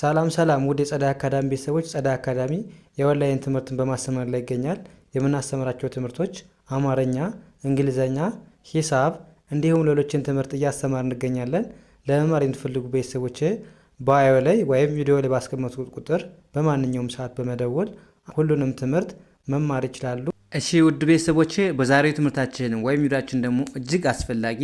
ሰላም ሰላም ውድ የጸዳይ አካዳሚ ቤተሰቦች፣ ጸዳይ አካዳሚ የኦንላይን ትምህርትን በማስተማር ላይ ይገኛል። የምናስተምራቸው ትምህርቶች አማርኛ፣ እንግሊዘኛ፣ ሂሳብ እንዲሁም ሌሎችን ትምህርት እያስተማር እንገኛለን። ለመማር የምትፈልጉ ቤተሰቦች ባዮ ላይ ወይም ቪዲዮ ላይ ባስቀመጥኩት ቁጥር በማንኛውም ሰዓት በመደወል ሁሉንም ትምህርት መማር ይችላሉ። እሺ ውድ ቤተሰቦች፣ በዛሬው ትምህርታችን ወይም ቪዲዮአችን ደግሞ እጅግ አስፈላጊ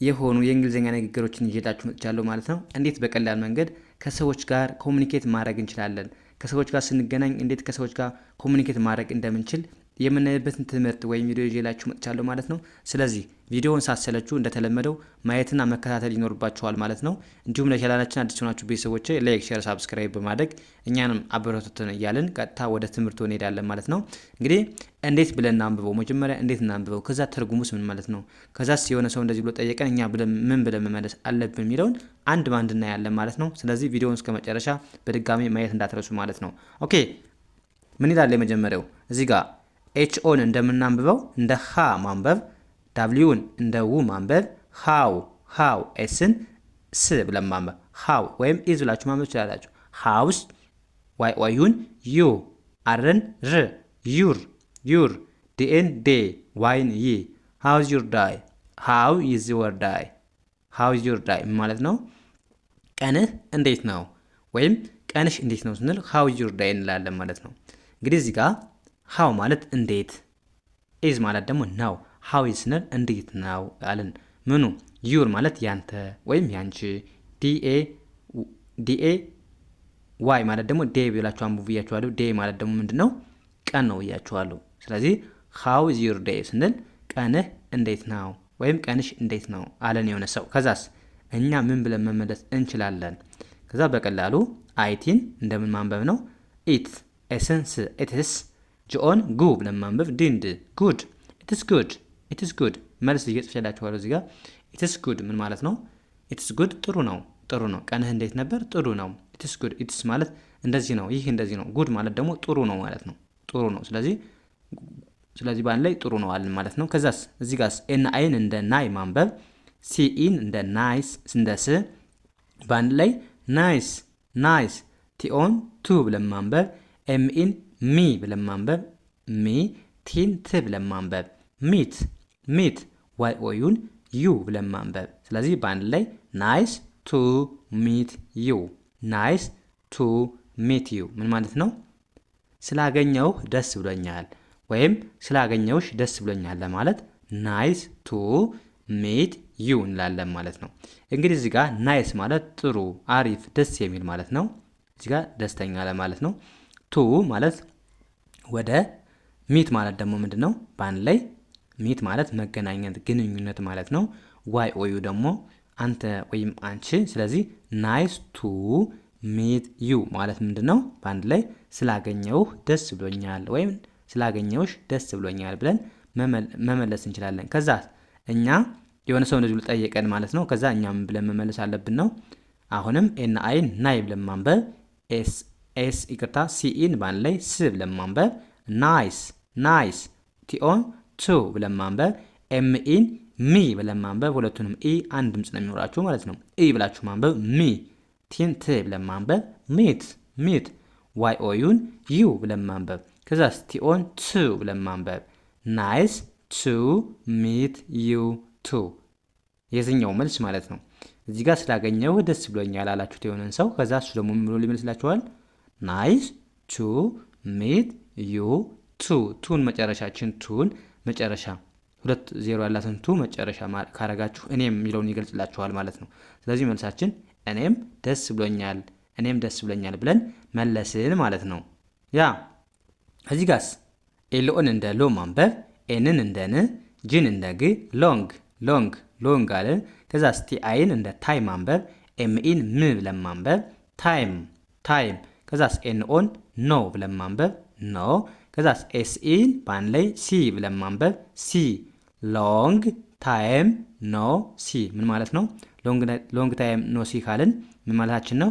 የሆኑ የእንግሊዘኛ ንግግሮችን ይዤላችሁ መጥቻለሁ ማለት ነው። እንዴት በቀላል መንገድ ከሰዎች ጋር ኮሙኒኬት ማድረግ እንችላለን፣ ከሰዎች ጋር ስንገናኝ እንዴት ከሰዎች ጋር ኮሙኒኬት ማድረግ እንደምንችል የምናይበትን ትምህርት ወይም ቪዲዮ ይዤላችሁ መጥቻለሁ ማለት ነው። ስለዚህ ቪዲዮውን ሳሰለችሁ እንደተለመደው ማየትና መከታተል ይኖርባችኋል ማለት ነው። እንዲሁም ለቻናላችን አዲስ ሆናችሁ ቤተሰቦች ላይክ፣ ሼር፣ ሳብስክራይብ በማድረግ እኛንም አበረታቱን እያልን ቀጥታ ወደ ትምህርቱ እንሄዳለን ማለት ነው። እንግዲህ እንዴት ብለን እናንብበው? መጀመሪያ እንዴት እናንብበው? ከዛ ትርጉሙስ ምን ማለት ነው? ከዛስ የሆነ ሰው እንደዚህ ብሎ ጠየቀን እኛ ምን ብለን መመለስ አለብን የሚለውን አንድ ባንድ እናያለን ማለት ነው። ስለዚህ ቪዲዮውን እስከ መጨረሻ በድጋሚ ማየት እንዳትረሱ ማለት ነው። ኦኬ ምን ይላል? የመጀመሪያው እዚህ ጋር ኤችኦን እንደምናንብበው እንደ ሀ ማንበብ፣ ዳብሊውን እንደ ው ማንበብ፣ ሃው ኤስን ስ ብለን ማንበብ፣ ሃው ወይም ኢዝ ብላችሁ ማንበብ ትችላላችሁ። ሃውስ ዋዩን ዩ፣ አርን ር፣ ዩር፣ ዲኤን ዴ፣ ዋይን ይ። ሃውዝ ዩር ዳይ፣ ሃው ኢዝ ዩር ዳይ፣ ሃውዝ ዩር ዳይ ማለት ነው። ቀንህ እንዴት ነው ወይም ቀንሽ እንዴት ነው ስንል ሃውዝ ዩር ዳይ እንላለን ማለት ነው። እንግዲህ እዚህ ጋር ሃው ማለት እንዴት፣ ኢዝ ማለት ደግሞ ነው። ሃው ኢዝ ስንል እንዴት ነው አለን። ምኑ ዩር ማለት ያንተ ወይም ያንቺ፣ ዲኤ ዋይ ማለት ደግሞ ዴ ብላችሁ አንብቡ ብያችኋለሁ። ዴ ማለት ደግሞ ምንድነው? ቀን ነው ብያችኋለሁ። ስለዚህ ሃው ኢዝ ዩር ዴይ ስንል ቀንህ እንዴት ነው ወይም ቀንሽ እንዴት ነው አለን የሆነ ሰው። ከዛስ እኛ ምን ብለን መመለስ እንችላለን? ከዛ በቀላሉ አይቲን እንደምን ማንበብ ነው? ኢት ኤሰንስ ኢትስ ጆን ጉ ብለን ማንበብ ዲንድ ጉድ ኢትስ ጉድ መልስ እየጽፈላችኋለሁ እዚህ ጋር ኢትስ ጉድ ምን ማለት ነው? ኢትስ ጉድ ጥሩ ነው። ቀንህ እንዴት ነበር? ጥሩ ነው። ኢትስ ጉድ ኢትስ ማለት እንደዚህ ነው፣ ይህ እንደዚህ ነው። ጉድ ማለት ደግሞ ጥሩ ነው ማለት ነው። ጥሩ ነው። ስለዚህ ባንድ ላይ ጥሩ ነው አለን ማለት ነው። ከዛስ እዚህ ጋርስ ኤን አይን እንደ ናይ ማንበብ፣ ሲኢን እንደ ናይስ እንደ ስ ባንድ ላይ ናይስ ቲኦን ቱ ብለን ማንበብ፣ ኤምኢን ሚ ብለን ማንበብ፣ ሚ ቲን ት ብለን ማንበብ፣ ሚት ዋይ ኦዩን ዩ ብለን ማንበብ። ስለዚህ በአንድ ላይ ናይስ ቱ ሚት ዩ፣ ናይስ ቱ ሚት ዩ ምን ማለት ነው? ስላገኘው ደስ ብሎኛል ወይም ስላገኘውሽ ደስ ብሎኛል ለማለት ናይስ ቱ ሚት ዩ እንላለን ማለት ነው። እንግዲህ እዚህ ጋር ናይስ ማለት ጥሩ፣ አሪፍ፣ ደስ የሚል ማለት ነው። እዚህ ጋር ደስተኛ ለማለት ነው። ቱ ማለት ወደ፣ ሚት ማለት ደግሞ ምንድን ነው? በአንድ ላይ ሚት ማለት መገናኘት፣ ግንኙነት ማለት ነው። ዋይ ኦዩ ደግሞ አንተ ወይም አንቺ። ስለዚህ ናይስ ቱ ሚት ዩ ማለት ምንድን ነው? በአንድ ላይ ስላገኘውህ ደስ ብሎኛል ወይም ስላገኘውሽ ደስ ብሎኛል ብለን መመለስ እንችላለን። ከዛ እኛ የሆነ ሰው እንደዚህ ብሎ ጠየቀን ማለት ነው። ከዛ እኛም ብለን መመለስ አለብን ነው። አሁንም ኤን አይን ናይ ብለን ማንበብ፣ ኤስ ይቅርታ ሲኢን በአንድ ላይ ስ ብለን ማንበብ፣ ናይስ ቲኦን ቱ ብለን ማንበብ፣ ኤምኢን ሚ ብለን ማንበብ። ሁለቱንም ኢ አንድ ድምፅ ነው የሚኖራችሁ ማለት ነው። ኢ ብላችሁ ማንበብ፣ ሚ ቲን ት ብለን ማንበብ፣ ሚት ዋይ ኦዩን ዩ ብለን ማንበብ። ከዛ ቲኦን ቱ ብለን ማንበብ፣ ናይስ ቱ ሚት ዩ ቱ። የትኛው መልስ ማለት ነው? እዚህ ጋር ስላገኘው ደስ ብሎኛል አላችሁት የሆነን ሰው። ከዛ እሱ ደግሞ ምን ብሎ ሊመልስላችኋል? ናይስ ቱ ሚት ዩ ቱ። ቱን መጨረሻችን ቱን መጨረሻ 2 ያላትን ቱ መጨረሻ ካረጋችሁ እኔም የሚለውን ይገልጽላችኋል ማለት ነው። ስለዚህ መልሳችን እኔም ደስ ብሎኛል ብለን መለስን ማለት ነው። ያ እዚህ ጋርስ ኤልኦን እንደ ሎ ማንበብ፣ ኤንን እንደ ን፣ ጂን እንደ ግ፣ ሎንግ አለን። ከዛ ስቲ አይን እንደ ታይ ማንበብ፣ ኤምኢን ም ብለን ማንበብ፣ ታይም። ከዛስ ኤንኦን ኖ ብለን ማንበብ፣ ኖ። ከዛስ ኤስኢን በአንድ ላይ ሲ ብለን ማንበብ፣ ሲ። ሎንግ ታይም ኖ ሲ ምን ማለት ነው? ሎንግ ታይም ኖ ሲ ካልን ምን ማለታችን ነው?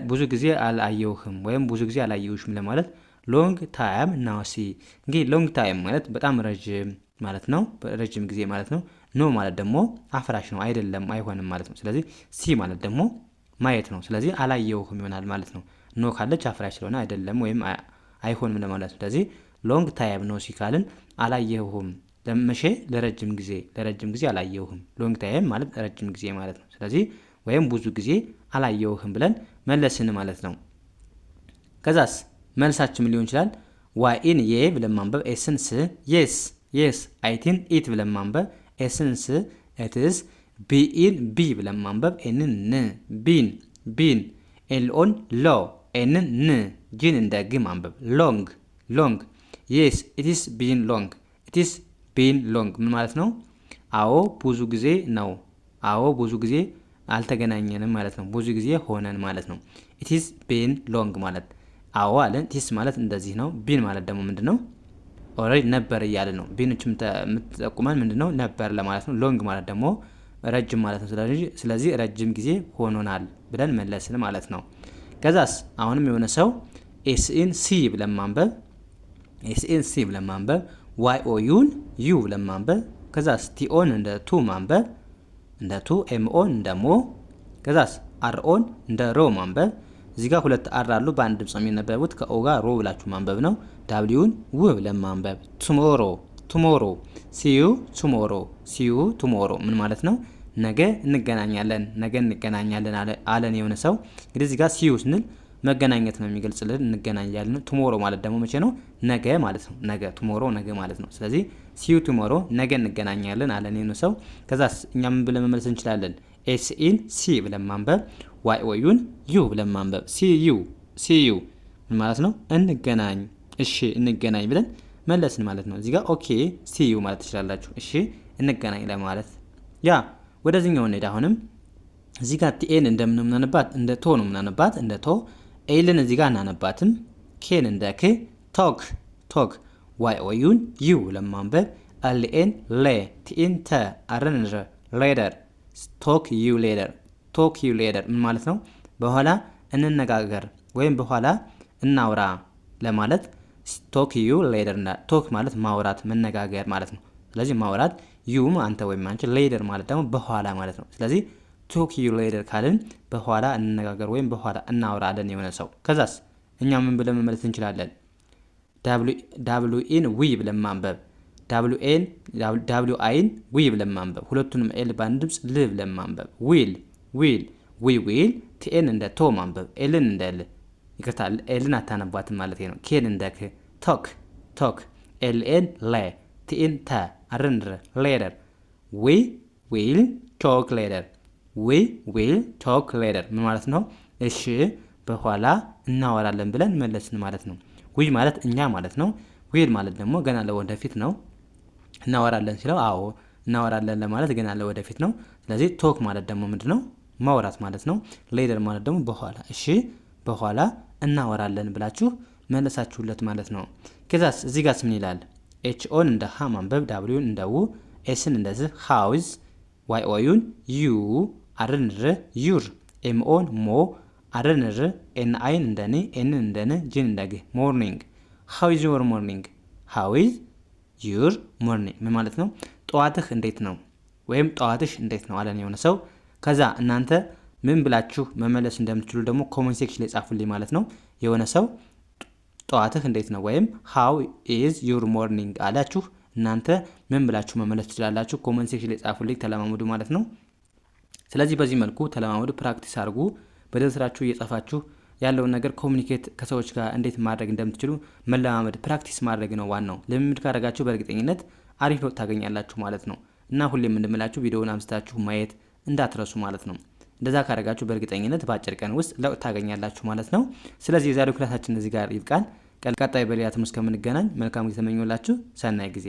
ብዙ ጊዜ አላየውህም ወይም ብዙ ጊዜ አላየውሽም ለማለት ሎንግ ታይም ኖ ሲ። እንግዲህ ሎንግ ታይም ማለት በጣም ረጅም ማለት ነው፣ ረጅም ጊዜ ማለት ነው። ኖ ማለት ደግሞ አፍራሽ ነው፣ አይደለም፣ አይሆንም ማለት ነው። ስለዚህ ሲ ማለት ደግሞ ማየት ነው። ስለዚህ አላየሁህም ይሆናል ማለት ነው። ኖ ካለች አፍራሽ ስለሆነ አይደለም ወይም አይሆንም ለማለት ነው። ስለዚህ ሎንግ ታይም ኖ ሲ ካልን አላየሁህም ለመቼ ለረጅም ጊዜ አላየሁህም። ሎንግ ታይም ማለት ረጅም ጊዜ ማለት ነው። ስለዚህ ወይም ብዙ ጊዜ አላየሁህም ብለን መለስን ማለት ነው። ከዛስ መልሳችን ሊሆን ይችላል ዋይን የ ብለን ማንበብ ኤስን ስ የስ አይቲን ኢት ብለን ማንበብ ኤስን ስ ኤትስ ቢኢን ቢ ብለን ማንበብ ኤንን ን ቢን ኤልኦን ሎ ኤንን ን ጂን እንደ ግ ማንበብ ሎንግ የስ ኢትስ ቢን ሎንግ ምን ማለት ነው? አዎ ብዙ ጊዜ ነው። አዎ ብዙ ጊዜ አልተገናኘንም ማለት ነው። ብዙ ጊዜ ሆነን ማለት ነው። ኢትስ ቢን ሎንግ ማለት አዎ አለን። ኢትስ ማለት እንደዚህ ነው። ቢን ማለት ደግሞ ምንድነው? ኦልሬዲ ነበር እያለ ነው። ቢኖች የምትጠቁመን ምንድነው? ነበር ለማለት ነው። ሎንግ ማለት ደግሞ ረጅም ማለት ነው። ስለዚህ ረጅም ጊዜ ሆኖናል ብለን መለስን ማለት ነው። ከዛስ አሁንም የሆነ ሰው ኤስኢን ሲ ብለን ማንበብ ዋይ ኦ ዩን ዩ ብለን ማንበብ ከዛስ ቲኦን እንደ ቱ ማንበብ እንደ ቱ ኤምኦን እንደ ሞ ከዛስ አርኦን እንደ ሮ ማንበብ እዚህ ጋር ሁለት አር አሉ በአንድ ድምጽ የሚነበቡት ከኦ ጋር ሮ ብላችሁ ማንበብ ነው። ዳብሊውን ው ብለን ማንበብ ቱሞሮ ሲዩ ቱሞሮ ምን ማለት ነው? ነገ እንገናኛለን አለን የሆነ ሰው። እንግዲህ እዚህ ጋር ሲዩ ስንል መገናኘት ነው የሚገልጽልን። እንገናኛለን። ቱሞሮ ማለት ደግሞ መቼ ነው? ነገ ማለት ነው። ነገ ቱሞሮ ነገ ማለት ነው። ስለዚህ ሲዩ ቱሞሮ ነገ እንገናኛለን አለን የሆነ ሰው። ከዛስ እኛ ምን ብለን መመለስ እንችላለን? ኤስኢን ሲ ብለን ማንበብ ዋይ ኦ ዩን ዩ ብለን ማንበብ ሲዩ ምን ማለት ነው? እንገናኝ፣ እሺ እንገናኝ ብለን መለስን ማለት ነው። እዚህ ጋር ኦኬ ሲዩ ማለት ትችላላችሁ። እሺ እንገናኝ ለማለት ያ ወደዚህኛው እንሄድ። አሁንም እዚህ ጋር ቲኤን እንደምናነባት እንደ ቶ ነው የምናነባት እንደ ቶ። ኤልን እዚህ ጋር እናነባትም። ኬን እንደ ክ ቶክ ዋይ ኦ ዩን ዩ ለማንበብ ኤልኤን ሌ ቲኤን ተ አርን ሌደር ቶክ ዩ ሌደር ምን ማለት ነው? በኋላ እንነጋገር ወይም በኋላ እናውራ ለማለት ቶክ ዩ ሌደር እና ቶክ ማለት ማውራት መነጋገር ማለት ነው። ስለዚህ ማውራት ዩም አንተ ወይም አንቺ ሌደር ማለት ደግሞ በኋላ ማለት ነው። ስለዚህ ቶክ ዩ ሌደር ካልን በኋላ እንነጋገር ወይም በኋላ እናውራለን የሆነ ሰው። ከዛስ እኛ ምን ብለን መመለስ እንችላለን? ዳብሊውኢን ዊ ብለን ማንበብ ዳብሊው አይን ዊ ብለን ማንበብ ሁለቱንም ኤል ባንድ ድምጽ ል ብለን ማንበብ ዊል ቲኤን እንደ ቶ ማንበብ ኤልን እንደ ል ይከታል። ኤልን አታነቧትም ማለት ነው። ኬን እንደ ክ ቶክ ኤልኤን ለ ቲኤን ተ አረንድረ ሌደር ዊል ቶክ ሌደር ምን ማለት ነው? እሺ በኋላ እናወራለን ብለን መለስን ማለት ነው። ዊ ማለት እኛ ማለት ነው። ዊል ማለት ደግሞ ገና ለወደፊት ነው። እናወራለን ሲለው አዎ እናወራለን ለማለት ገና ለወደፊት ነው። ስለዚህ ቶክ ማለት ደግሞ ምንድነው? ማውራት ማለት ነው። ሌደር ማለት ደግሞ በኋላ። እሺ በኋላ እናወራለን ብላችሁ መለሳችሁለት ማለት ነው። ከዛስ እዚህ ጋር ምን ይላል? ኤች ኦን እንደ ሃ ማንበብ ዳብሊውን እንደ ው ኤስን እንደዚህ ሃውዝ ዋይ ኦ ዩን ዩ አርንር ዩር ኤምኦን ሞ አርንር ኤን አይን እንደኔ ኤንን እንደነ ጂን እንደግ ሞርኒንግ ሃውዝ ዩር ሞርኒንግ ምን ማለት ነው? ጠዋትህ እንዴት ነው ወይም ጠዋትሽ እንዴት ነው አለን የሆነ ሰው። ከዛ እናንተ ምን ብላችሁ መመለስ እንደምትችሉ ደግሞ ኮሜንት ሴክሽን ላይ ጻፉልኝ ማለት ነው። የሆነ ሰው ጠዋትህ እንዴት ነው ወይም ሃው ኢዝ ዩር ሞርኒንግ አላችሁ። እናንተ ምን ብላችሁ መመለስ ትችላላችሁ? ኮሜንት ሴክሽን ላይ ጻፉልኝ፣ ተለማመዱ ማለት ነው። ስለዚህ በዚህ መልኩ ተለማመዱ፣ ፕራክቲስ አድርጉ። በደስራችሁ እየጻፋችሁ ያለውን ነገር ኮሚኒኬት ከሰዎች ጋር እንዴት ማድረግ እንደምትችሉ መለማመድ ፕራክቲስ ማድረግ ነው ዋናው። ልምምድ ካደረጋችሁ በእርግጠኝነት አሪፍ ለውጥ ታገኛላችሁ ማለት ነው። እና ሁሌም እንደምላችሁ ቪዲዮውን አምስታችሁ ማየት እንዳትረሱ ማለት ነው። እንደዛ ካደረጋችሁ በእርግጠኝነት በአጭር ቀን ውስጥ ለውጥ ታገኛላችሁ ማለት ነው። ስለዚህ የዛሬው ክላሳችን እዚህ ጋር ይብቃል። ቀጣይ በሌላ ትምህርት እስከምንገናኝ መልካም ጊዜ ተመኞላችሁ። ሰናይ ጊዜ